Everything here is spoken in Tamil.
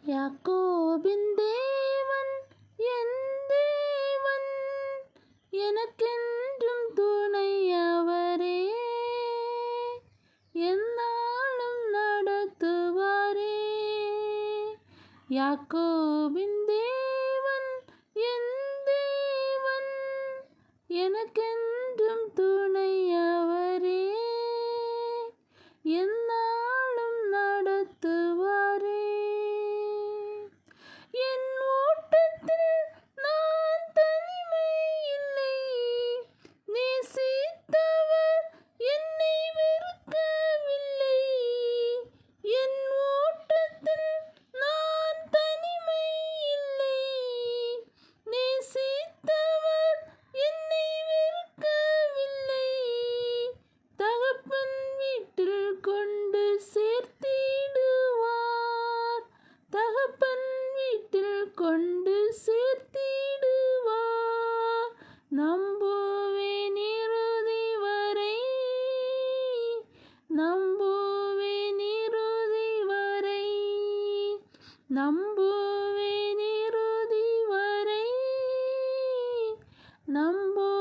யாக்கோபின் தேவன் என் தேவன், எனக்கென்றும் துணையவரே, எந்நாளும் நடத்துவாரே. யாக்கோபின் தேவன் என் தேவன், எனக்கென்றும் துணையவரே, எந்நாளும் நடத்துவாரே. என் ஓட்டத்தில் நான் தனிமை இல்லை, நேசித்தவர் என்னை வெறுக்கவில்லை. என் ஓட்டத்தில் நான் தனிமை இல்லை, நேசித்தவர் என்னை வெறுக்கவில்லை. தகப்பன் வீட்டில் கொண்டு சேர்த்திடுவார், தகப்பன் வீட்டில் கொண்டு சேர்த்திடுவார். நம்புவேன் இறுதி வரை, நம்புவேன் இறுதி வரை, நம்புவேன் இறுதி வரை, நம்புவேன்